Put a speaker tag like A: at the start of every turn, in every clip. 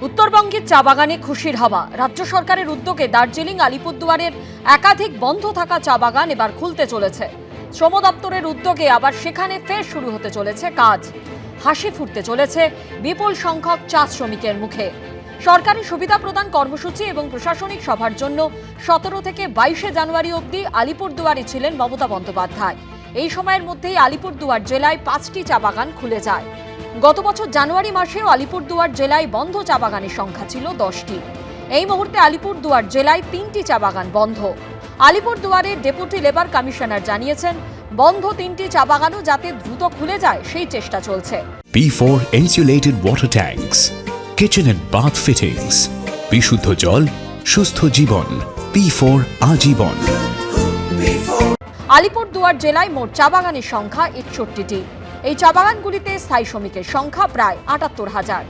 A: উত্তরবঙ্গের চা বাগানে খুশির হাওয়া। রাজ্য সরকারের উদ্যোগে দার্জিলিং আলিপুরদুয়ারের একাধিক বন্ধ থাকা চা বাগান এবার খুলতে চলেছে। শ্রম দপ্তরের উদ্যোগে আবার সেখানে ফের শুরু হতে চলেছে কাজ। হাসি ফুটতে চলেছে বিপুল সংখ্যক চা শ্রমিকের মুখে। সরকারি সুবিধা প্রদান কর্মসূচি এবং প্রশাসনিক সভার জন্য 17 থেকে 22 জানুয়ারি অবধি আলিপুরদুয়ারে ছিলেন মমতা বন্দ্যোপাধ্যায়। এই সময়ের মধ্যেই আলিপুরদুয়ার জেলায় 5টি চা বাগান খুলে যায়। গত বছর জানুয়ারি মাসেও আলিপুরদুয়ার জেলায় বন্ধ চা বাগানের সংখ্যা ছিল 10টি। এই মুহূর্তে আলিপুরদুয়ার জেলায় 3টি চা বাগান বন্ধ। আলিপুরদুয়ারের ডেপুটি লেবার কমিশনার জানিয়েছেন, বন্ধ 3টি চা বাগানও যাতে দ্রুত খুলে যায় সেই চেষ্টা চলছে।
B: P4 insulated water tanks, kitchen and bath fittings, বিশুদ্ধ জল, সুস্থ জীবন, P4 আজীবন।
A: আলিপুরদুয়ার জেলায় মোট চা বাগানের সংখ্যা 61টি। এই চা বাগানগুলিতে স্থায়ী শ্রমিকের সংখ্যা প্রায় 78,000।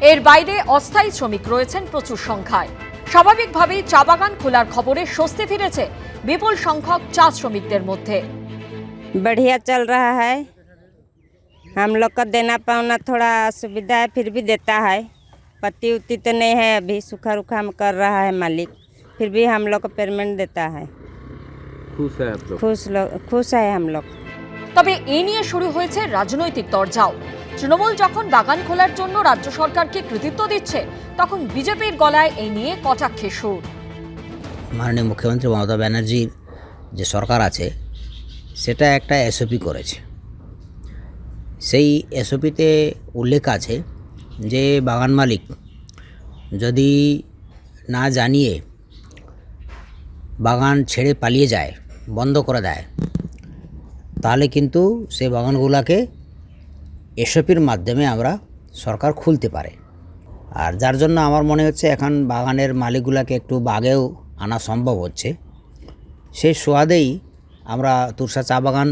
A: এর বাইরে অস্থায়ী শ্রমিক রয়েছেন প্রচুর সংখ্যায়। স্বাভাবিকভাবেই চা বাগান খোলার খবরে স্বস্তি ফিরেছে বিপুল সংখ্যক চা শ্রমিকদের মধ্যে।
C: बढ़िया चल रहा है। हम लोग का देना पाना थोड़ा असुविधा है, फिर भी देता है। पत्ती उत्ती तो नहीं है अभी, सूखा रुखा हम कर रहा है मालिक, फिर भी हम लोग को पेमेंट देता है।
D: खुश है आप लोग?
C: खुश है हम लोग।
A: তবে এ নিয়ে শুরু হয়েছে রাজনৈতিক তরজাও। তৃণমূল যখন বাগান খোলার জন্য রাজ্য সরকারকে কৃতিত্ব দিচ্ছে, তখন বিজেপির গলায় এই নিয়ে কটাক্ষের সুর।
E: মাননীয় মুখ্যমন্ত্রী মমতা ব্যানার্জির যে সরকার আছে সেটা একটা এসওপি করেছে। সেই এসওপিতে উল্লেখ আছে যে বাগান মালিক যদি না জানিয়ে বাগান ছেড়ে পালিয়ে যায়, বন্ধ করে দেয়, তাহলে কিন্তু সেই বাগানগুলোকে এসওপির মাধ্যমে আমরা সরকার খুলতে পারে। আর যার জন্য আমার মনে হচ্ছে এখন বাগানের মালিকগুলোকে একটু বাগেও আনা সম্ভব হচ্ছে। সেই সুবাদেই আমরা তুরসা চা বাগান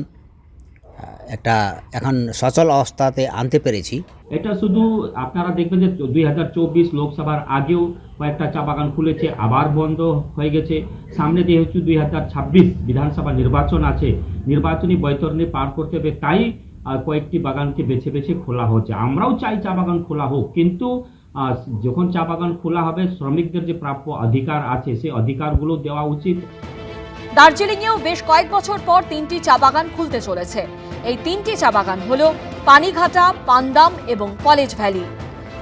E: একটা এখন সচল অবস্থাতে আনতে পেরেছি।
F: এটা শুধু আপনারা দেখবেন যে 2024 লোকসভার আগেও কয়েকটা চা বাগান খুলেছে, আবার বন্ধ হয়ে গেছে। সামনে যেহেতু 2026 বিধানসভা নির্বাচন আছে, নির্বাচনী বৈতরণী পার করতে হবে, তাই কয়েকটি বাগানকে বেছে বেছে খোলা হচ্ছে। আমরাও চাই চা বাগান খোলা হোক, কিন্তু যখন চা বাগান খোলা হবে শ্রমিকদের যে প্রাপ্য অধিকার আছে সেই অধিকারগুলো দেওয়া উচিত।
A: দার্জিলিংয়েও বেশ কয়েক বছর পর 3টি চা বাগান খুলতে চলেছে। এই 3টি চা বাগান হলো পানিঘাটা, পান্দাম এবং কলেজ ভ্যালি।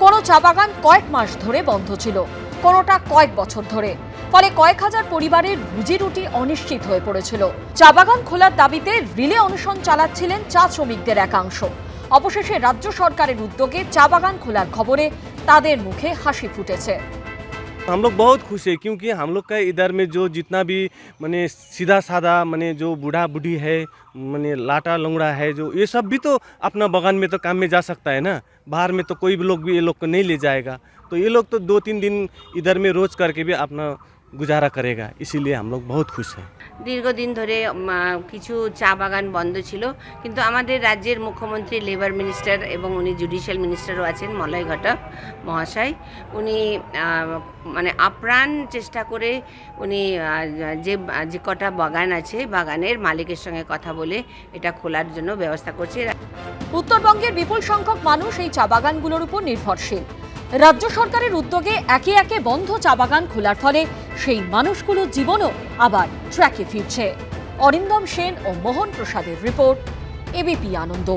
A: কোনো চা বাগান কয়েক মাস ধরে বন্ধ ছিল, কোনোটা কয়েক বছর ধরে। ফলে কয়েক হাজার পরিবারের রুজি রুটি অনিশ্চিত হয়ে পড়েছিল। চা বাগান খোলার দাবিতে রিলে অনশন চালাচ্ছিলেন চা শ্রমিকদের একাংশ। অবশেষে রাজ্য সরকারের উদ্যোগে চা বাগান খোলার খবরে তাদের মুখে হাসি ফুটেছে।
G: हम लोग बहुत खुश है, क्योंकि हम लोग का इधर में जो जितना भी माने सीधा साधा माने जो बूढ़ा बूढ़ी है, माने लाटा लंगड़ा है, जो ये सब भी तो अपना बगान में तो काम में जा सकता है ना। बाहर में तो कोई भी लोग भी ये लोग को नहीं ले जाएगा, तो ये लोग तो 2-3 दिन इधर में रोज करके भी अपना गुजारा करेगा। इसीलिए हम लोग बहुत खुश हैं।
H: দীর্ঘদিন ধরে কিছু চা বাগান বন্ধ ছিল, কিন্তু আমাদের রাজ্যের মুখ্যমন্ত্রী, লেবার মিনিস্টার এবং উনি জুডিশিয়াল মিনিস্টারও আছেন মলয় ঘটক মহাশয়, উনি মানে আপ্রাণ চেষ্টা করে উনি যে কটা বাগান আছে বাগানের মালিকের সঙ্গে কথা বলে এটা খোলার জন্য ব্যবস্থা করছে।
A: উত্তরবঙ্গের বিপুল সংখ্যক মানুষ এই চা বাগানগুলোর উপর নির্ভরশীল। রাজ্য সরকারের উদ্যোগে একে একে বন্ধ চা বাগান খোলার ফলে সেই মানুষগুলোর জীবনও আবার ট্র্যাকে ফিরছে। অরিন্দম সেন ও মোহন প্রসাদের রিপোর্ট, এবিপি আনন্দ।